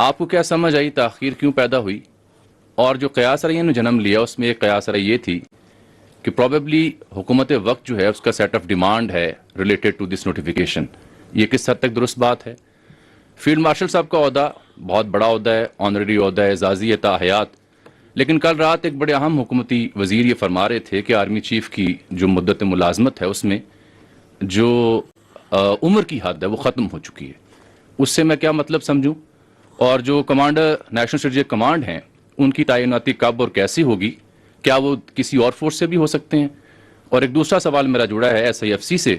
آپ کو کیا سمجھ آئی تاخیر کیوں پیدا ہوئی؟ اور جو قیاس رائے نے جنم لیا اس میں ایک قیاس رائے یہ تھی کہ پروبیبلی حکومت وقت جو ہے اس کا سیٹ آف ڈیمانڈ ہے ریلیٹڈ ٹو دس نوٹیفیکیشن. یہ کس حد تک درست بات ہے؟ فیلڈ مارشل صاحب کا عہدہ بہت بڑا عہدہ ہے، آنریری عہدہ ہے، اعزازی تا حیات. لیکن کل رات ایک بڑے اہم حکومتی وزیر یہ فرما رہے تھے کہ آرمی چیف کی جو مدت ملازمت ہے اس میں جو عمر کی حد ہے وہ ختم ہو چکی ہے. اس سے میں کیا مطلب سمجھوں؟ اور جو کمانڈر نیشنل اسٹریٹجک کمانڈ ہیں ان کی تعیناتی کب اور کیسی ہوگی؟ کیا وہ کسی اور فورس سے بھی ہو سکتے ہیں؟ اور ایک دوسرا سوال میرا جڑا ہے ایس آئی ایف سی سے.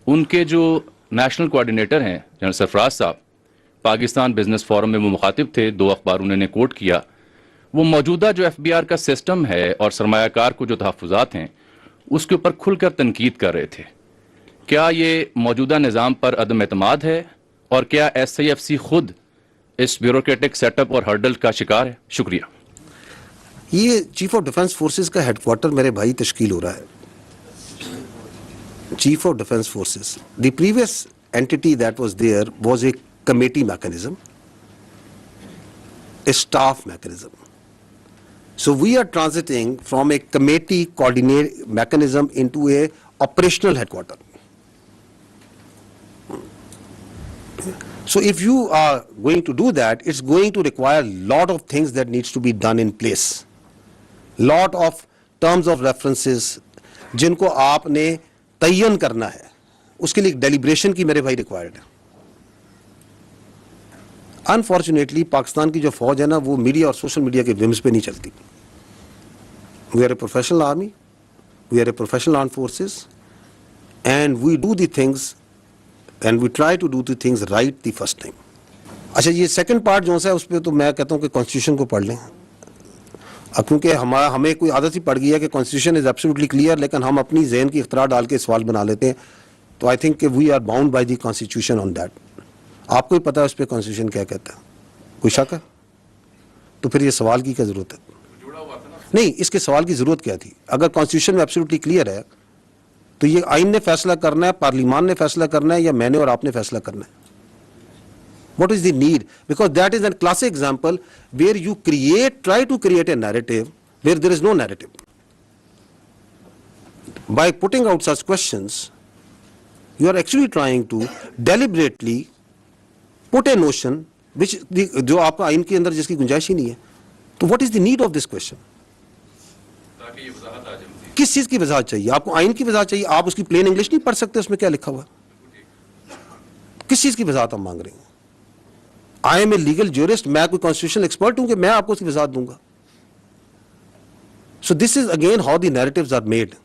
ان کے جو نیشنل کوارڈینیٹر ہیں جنرل سرفراز صاحب، پاکستان بزنس فورم میں وہ مخاطب تھے، 2 اخباروں نے کوٹ کیا. وہ موجودہ جو ایف بی آر کا سسٹم ہے اور سرمایہ کار کو جو تحفظات ہیں اس کے اوپر کھل کر تنقید کر رہے تھے. کیا یہ موجودہ نظام پر عدم اعتماد ہے؟ اور کیا ایس آئی ایف سی خود اس بیوروکریٹک سیٹ اپ اور ہرڈل کا شکار ہے؟ شکریہ. یہ چیف آف ڈیفنس فورسز کا ہیڈ کوارٹر میرے بھائی تشکیل ہو رہا ہے. Chief of defence forces, the previous entity that was there was a committee mechanism, a staff mechanism. So we are transiting from a committee coordinate mechanism into a operational headquarter. So if you are going to do that, it's going to require a lot of things that needs to be done in place. Lot of terms of references جن کو آپ نے تعین کرنا ہے, اس کے لیے deliberation کی میرے بھائی ریکوائرڈ ہے. انفارچونیٹلی پاکستان کی جو فوج ہے نا وہ میڈیا اور سوشل میڈیا کے ومز پہ نہیں چلتی. We are a professional army, we are a professional arm forces, and we do the things and we try to do the things right the first time. اچھا یہ second part جو ہے اس پہ تو میں کہتا ہوں کہ کانسٹیٹیوشن کو پڑھ لیں, کیونکہ ہمیں کوئی عادت ہی پڑ گئی ہے کہ کانسٹیٹیوشن از ایبسلیوٹلی کلیئر, لیکن ہم اپنی ذہن کی اختراع ڈال کے سوال بنا لیتے ہیں. تو آئی تھنک کہ we are bound by the constitution on that. آپ کو ہی پتا ہے اس پہ کانسٹیٹیوشن کیا کہتا ہے, کوئی شک ہے؟ تو پھر یہ سوال کی کیا ضرورت ہے؟ نہیں, اس کے سوال کی ضرورت کیا تھی؟ اگر کانسٹیٹیوشن میں ایبسلیوٹلی کلیئر ہے تو یہ آئین نے فیصلہ کرنا ہے, پارلیمان نے فیصلہ کرنا ہے, یا میں نے اور آپ نے فیصلہ کرنا ہے؟ What is the need? Because that is a classic example where you try to create a narrative where there is no narrative. By putting out such questions, you are actually trying to deliberately put a notion which جو آپ کا آئین کے اندر جس کی گنجائش ہی نہیں ہے. تو what is the need of this question? کس چیز کی وضاحت چاہیے آپ کو؟ آئین کی وضاحت چاہیے. آپ اس کی پلین انگلش نہیں پڑھ سکتے اس میں کیا لکھا ہوا ہے؟ کس چیز کی وضاحت ہم مانگ رہے ہیں؟ I am a legal jurist, میں کوئی کانسٹیٹیوشن ایکسپرٹ ہوں کہ میں آپ کو اس کی وضاحت دوں گا؟ So this is again how the narratives are made.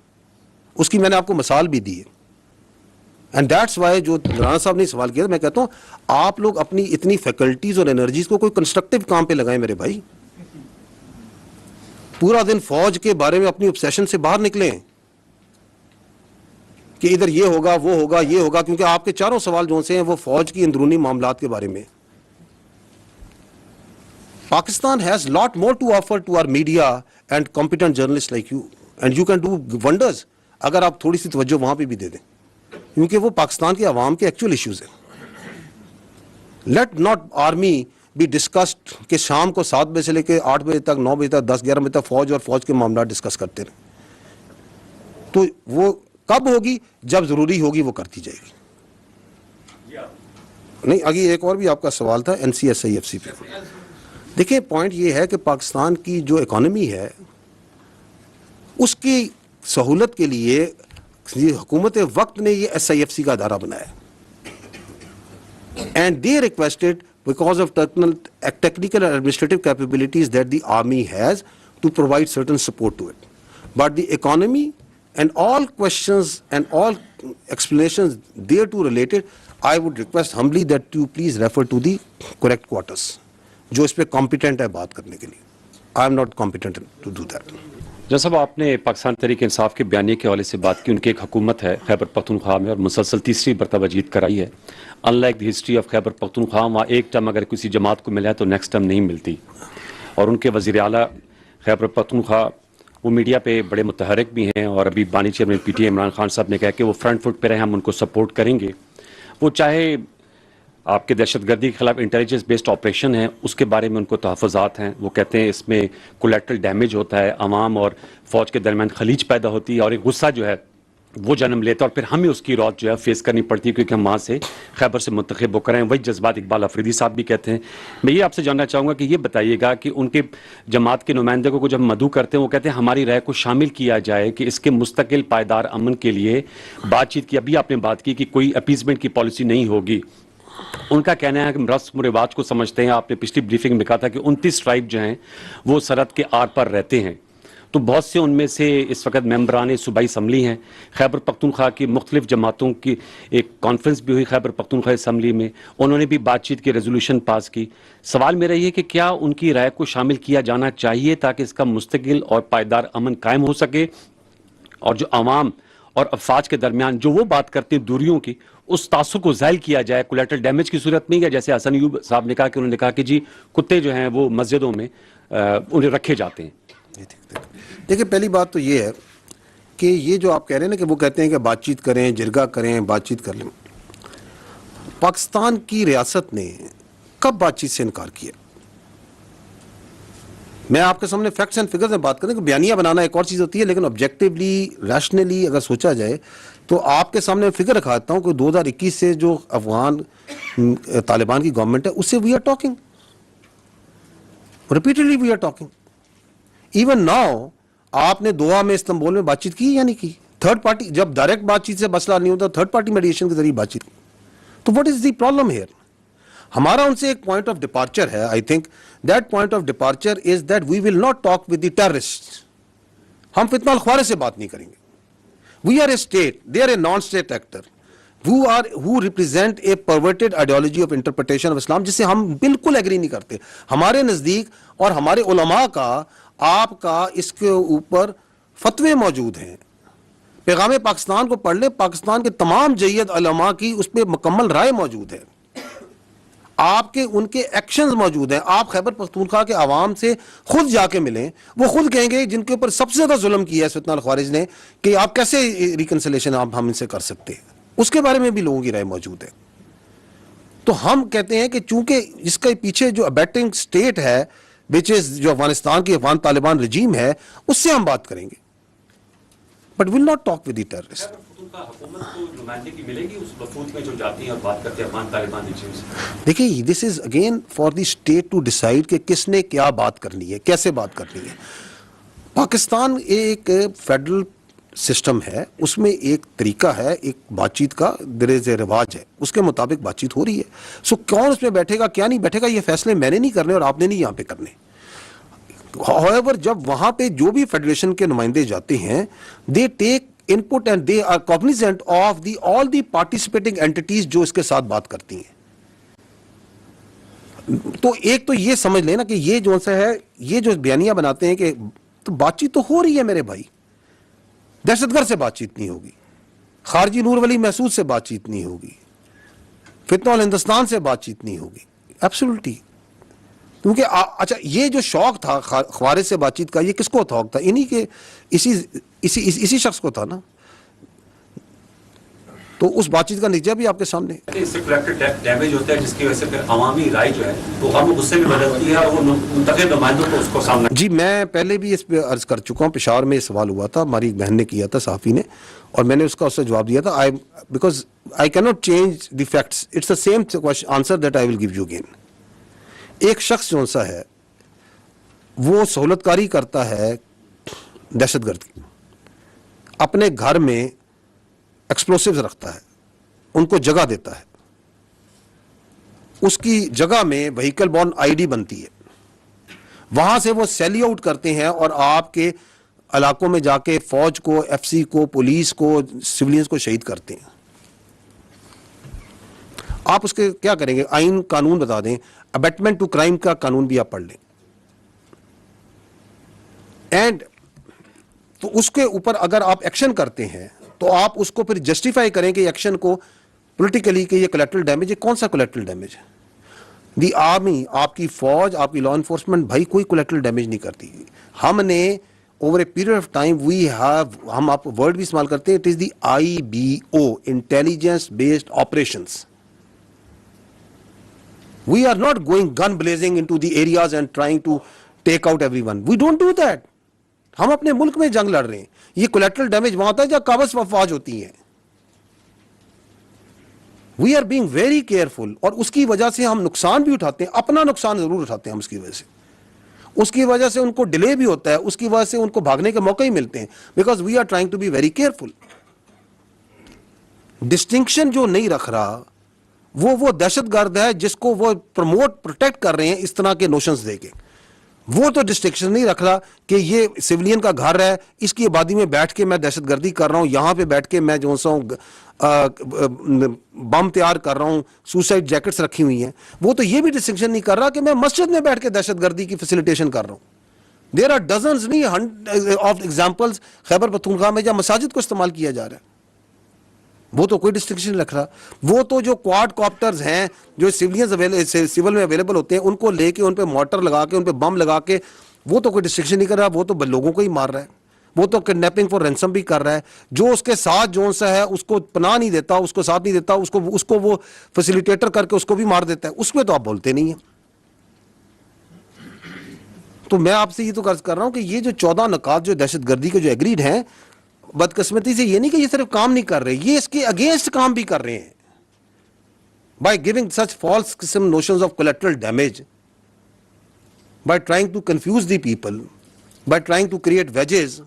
اس کی میں نے آپ کو مثال بھی دی ہے. اینڈ دیٹس وائی جو رانا صاحب نے سوال کیا, میں کہتا ہوں آپ لوگ اپنی اتنی فیکلٹیز اور انرجیز کو کوئی کنسٹرکٹیو کام پہ لگائیں میرے بھائی. پورا دن فوج کے بارے میں اپنی obsession سے باہر نکلیں کہ ادھر یہ ہوگا وہ ہوگا یہ ہوگا, کیونکہ آپ کے چاروں سوال جو سے ہیں وہ فوج کی اندرونی معاملات کے بارے میں. Pakistan has lot more to offer to our media and competent journalists like you, and you can do wonders اگر آپ تھوڑی سی توجہ وہاں پہ بھی دے دیں, کیونکہ وہ پاکستان کے عوام کے ایکچوئل ایشوز ہیں. Let not army be discussed کہ شام کو 7 بجے سے لے کے 8 بجے تک, 9 بجے تک, 10-11 بجے تک فوج اور فوج کے معاملات ڈسکس کرتے رہیں. تو وہ کب ہوگی؟ جب ضروری ہوگی وہ کرتی جائے گی. نہیں, آگے ایک اور بھی آپ کا سوال تھا NCSIFC پہ. دیکھیں پوائنٹ یہ ہے کہ پاکستان کی جو اکانومی ہے اس کی سہولت کے لیے حکومت وقت نے یہ SIFC کا ادارہ بنایا, and they requested because of technical and administrative capabilities that the army has to provide certain support to it. But the economy and all questions and all explanations thereto related, I would request humbly that you please refer to the correct quarters جو اس پہ competent ہے بات کرنے کے لیے. I am not competent to do that. جب صاحب آپ نے پاکستان تحریک انصاف کے بیانیے کے حوالے سے بات کی, ان کی ایک حکومت ہے خیبر پختونخوا میں اور مسلسل تیسری مرتبہ جیت کرائی ہے. In like the history of Khyber Pakhtunkhwa, وہاں ایک ٹرم اگر کسی جماعت کو ملا ہے تو نیکسٹ ٹرم نہیں ملتی. اور ان کے وزیر اعلیٰ خیبر پختونخوا وہ میڈیا پہ بڑے متحرک بھی ہیں, اور ابھی بانی چیئرمین PTI عمران خان صاحب نے کہا کہ وہ فرنٹ فٹ پہ رہے, ہم ان کو سپورٹ کریں گے. وہ چاہے آپ کے دہشت گردی کے خلاف انٹیلیجنس بیسڈ آپریشن ہیں اس کے بارے میں ان کو تحفظات ہیں. وہ کہتے ہیں اس میں کولیٹرل ڈیمیج ہوتا ہے, عوام اور فوج کے درمیان خلیج پیدا ہوتی ہے اور ایک غصہ جو ہے وہ جنم لیتا ہے اور پھر ہمیں اس کی روت جو ہے فیس کرنی پڑتی ہے کیونکہ ہم وہاں سے خیبر سے منتخب ہو کر ہیں. وہی جذبات اقبال افریدی صاحب بھی کہتے ہیں. میں یہ آپ سے جاننا چاہوں گا کہ یہ بتائیے گا کہ ان کے جماعت کے نمائندے کو جب مدعو کرتے ہیں وہ کہتے ہیں ہماری رائے کو شامل کیا جائے کہ اس کے مستقل پائیدار امن کے لیے بات چیت کی. ابھی آپ نے بات کی کہ کوئی اپیزمنٹ کی پالیسی نہیں ہوگی. ان کا کہنا ہے کہ رسم و رواج کو سمجھتے ہیں. آپ نے پچھلی بریفنگ میں کہا تھا کہ 29 ٹرائب جو ہیں وہ سرحد کے آر پر رہتے ہیں. تو بہت سے ان میں سے اس وقت ممبران صوبائی اسمبلی ہیں. خیبر پختونخوا کی مختلف جماعتوں کی ایک کانفرنس بھی ہوئی خیبر پختونخوا اسمبلی میں, انہوں نے بھی بات چیت کی ریزولوشن پاس کی. سوال میرا یہ کہ کیا ان کی رائے کو شامل کیا جانا چاہیے تاکہ اس کا مستقل اور پائیدار امن قائم ہو سکے, اور جو عوام اور افواج کے درمیان جو وہ بات کرتے ہیں دوریوں کی, اس تعصب کو زائل کیا جائے کولیٹرل ڈیمیج کی صورت میں, یا جیسے حسن ایوب صاحب نے کہا کہ انہوں نے کہا کہ جی کتے جو ہیں وہ مسجدوں میں انہیں رکھے جاتے ہیں. دیکھیں پہلی بات تو یہ ہے کہ یہ جو آپ کہہ رہے ہیں نا کہ وہ کہتے ہیں کہ بات چیت کریں, جرگہ کریں, بات چیت کر لیں. پاکستان کی ریاست نے کب بات چیت سے انکار کیا؟ میں آپ کے سامنے فیکٹس اینڈ فگرز میں بات کریں کہ بیانیہ بنانا ایک اور چیز ہوتی ہے, لیکن آبجیکٹیولی ریشنلی اگر سوچا جائے تو آپ کے سامنے فگر رکھاتا ہوں کہ 2021 سے جو افغان طالبان کی گورنمنٹ ہے اس سے we are talking repeatedly, we are talking. Even now آپ نے دوحہ میں استنبول میں بات چیت کی یا نہیں کی؟ تھرڈ پارٹی جب ڈائریکٹ بات چیت سے مسئلہ نہیں ہوتا, تھرڈ پارٹی میڈیشن کے ذریعے بات چیت کی. تو what is the problem here? ہمارا ان سے ایک پوائنٹ آف ڈپارچر ہے. I think that point of departure is that we will not talk with the terrorist. ہم فتنہ الخوارے سے بات نہیں کریں گے. We are a state, they are a non state actor who represent a perverted ideology of interpretation of Islam, جس سے ہم بالکل ایگری نہیں کرتے. ہمارے نزدیک اور ہمارے علماء کا آپ کا اس کے اوپر فتوے موجود ہیں. پیغام پاکستان کو پڑھ لیں, پاکستان کے تمام جید علماء کی اس پہ مکمل رائے موجود ہے. آپ کے ان کے ایکشنز موجود ہیں. آپ خیبر پختونخوا کے عوام سے خود جا کے ملیں, وہ خود کہیں گے جن کے اوپر سب سے زیادہ ظلم کیا ہے فتنہ الخوارج نے, کہ آپ کیسے ریکنسلیشن ہم ان سے کر سکتے ہیں. اس کے بارے میں بھی لوگوں کی رائے موجود ہے. تو ہم کہتے ہیں کہ چونکہ اس کے پیچھے جو ابیٹنگ سٹیٹ ہے which is جو افغانستان کی افغان طالبان رجیم ہے, اس سے ہم بات کریں گے, but will not talk with the terrorist. دیکھیے this is again for the state to decide کہ کس نے کیا بات کرنی ہے, کیسے بات کرنی ہے. پاکستان ایک فیڈرل سسٹم ہے, اس میں ایک طریقہ ہے ایک بات چیت کا, دیر از اے رواج ہے, اس کے مطابق بات چیت ہو رہی ہے. سو کون اس میں بیٹھے گا کیا نہیں بیٹھے گا, یہ فیصلے میں نے نہیں کرنے اور آپ نے نہیں یہاں پہ کرنے. However, جب وہاں پہ جو بھی فیڈریشن کے نمائندے جاتے ہیں, they take input and they are cognizant of the all the participating entities جو اس کے ساتھ بات کرتی ہیں. تو ایک تو یہ سمجھ لینا کہ یہ جو سا ہے, یہ جو بیانیہ بناتے ہیں کہ تو بات چیت تو ہو رہی ہے میرے بھائی. دہشت گرد سے بات چیت نہیں ہوگی, خارجی نور ولی محسود سے بات چیت نہیں ہوگی, فتنہ الہندوستان سے بات چیت نہیں ہوگی. ایبسولوٹلی. کیونکہ اچھا یہ جو شوق تھا خوارج سے بات چیت کا, یہ کس کو شوق تھا؟ انہی کے اسی شخص کو تھا نا. تو اس بات چیت کا نتیجہ بھی آپ کے سامنے. اس سے کولیٹرل ڈیمیج ہوتا ہے جس کی وجہ سے پھر عوامی رائے جو ہے وہ غم و غصے میں بدلتی ہے اور وہ منتخب نمائندوں کو اس کو سامنا. جی میں پہلے بھی اس پہ عرض کر چکا ہوں, پشاور میں یہ سوال ہوا تھا, ہماری ایک بہن نے کیا تھا, صحافی نے, اور میں نے اس کا اس سے جواب دیا تھا. Because I can not change the facts, it's the same answer that I will give you again. ایک شخص جو سا ہے وہ سہولت کاری کرتا ہے دہشت گرد کی, اپنے گھر میں ایکسپلوسیوز رکھتا ہے, ان کو جگہ دیتا ہے, اس کی جگہ میں وہیکل بورن آئی ڈی بنتی ہے, وہاں سے وہ سیلی آؤٹ کرتے ہیں اور آپ کے علاقوں میں جا کے فوج کو, ایف سی کو, پولیس کو, سولینز کو شہید کرتے ہیں. آپ اس کے کیا کریں گے؟ آئین قانون بتا دیں, ابیٹمنٹ ٹو کرائم کا قانون بھی آپ پڑھ لیں, اینڈ تو اس کے اوپر اگر آپ ایکشن کرتے ہیں تو آپ اس کو پھر جسٹیفائی کریں کہ ایکشن کو پولیٹیکلی کہ یہ کولیٹرل ڈیمیج ہے. کون سا کولیٹرل ڈیمیج ہے؟ دی آرمی, آپ کی فوج, آپ کی لا انفورسمنٹ بھائی کوئی کولیٹرل ڈیمیج نہیں کرتی. ہم نے over a period of time we have, ہم آپ ورڈ بھی استعمال کرتے ہیں, it is the IBO, intelligence based operations. We are not going gun blazing into the areas and trying to take out everyone. We don't do that. ہم اپنے ملک میں جنگ لڑ رہے ہیں. یہ کولیٹرل ڈیمیج وہاں ہوتا ہے جہاں قابض افواج ہوتی ہیں. We are being very careful, اور اس کی وجہ سے ہم نقصان بھی اٹھاتے ہیں, اپنا نقصان ضرور اٹھاتے ہیں ہم اس کی وجہ سے. اس کی وجہ سے ان کو ڈیلے بھی ہوتا ہے, اس کی وجہ سے ان کو بھاگنے کے موقع ہی ملتے ہیں, because we are trying to be very careful. Distinction جو نہیں رکھ رہا وہ دہشت گرد ہے جس کو وہ پروموٹ پروٹیکٹ کر رہے ہیں اس طرح کے نوشنز دے کے. وہ تو ڈسٹنکشن نہیں رکھ رہا کہ یہ سویلین کا گھر ہے, اس کی آبادی میں بیٹھ کے میں دہشت گردی کر رہا ہوں, یہاں پہ بیٹھ کے میں جو سا بم تیار کر رہا ہوں, سوسائڈ جیکٹس رکھی ہوئی ہیں. وہ تو یہ بھی ڈسٹنکشن نہیں کر رہا کہ میں مسجد میں بیٹھ کے دہشت گردی کی فیسیلیٹیشن کر رہا ہوں. دیر آر ڈزنز نہیں آف ایگزامپلز خیبر پختونخوا میں جہاں مساجد کو استعمال کیا جا رہا ہے. وہ تو کوئی ڈسٹنکشن نہیں رکھ رہا. وہ تو جو کوارڈ کاپٹرز ہیں جو سول میں اویلیبل ہوتے ہیں ان کو لے کے ان پہ مارٹر لگا کے ان پہ بم لگا کے, وہ تو کوئی ڈسٹنکشن نہیں کر رہا. وہ تو لوگوں کو ہی مار رہا ہے. وہ تو کڈنیپنگ فار رینسم بھی کر رہا ہے. جو اس کے ساتھ جو سا ہے اس کو پناہ نہیں دیتا, اس کو ساتھ نہیں دیتا, اس کو وہ فیسیلیٹیٹر کر کے اس کو بھی مار دیتا ہے. اس میں تو آپ بولتے نہیں ہیں. تو میں آپ سے یہ تو عرض کر رہا ہوں کہ یہ جو 14 نکات جو دہشت گردی کے جو ایگریڈ ہیں, بدقسمتی سے یہ نہیں کہ یہ صرف کام نہیں کر رہے, یہ اس کے اگینسٹ کام بھی کر رہے ہیں. بائی گیونگ سچ فالس قسم notions of collateral damage, by trying to confuse the people, by trying to create wages,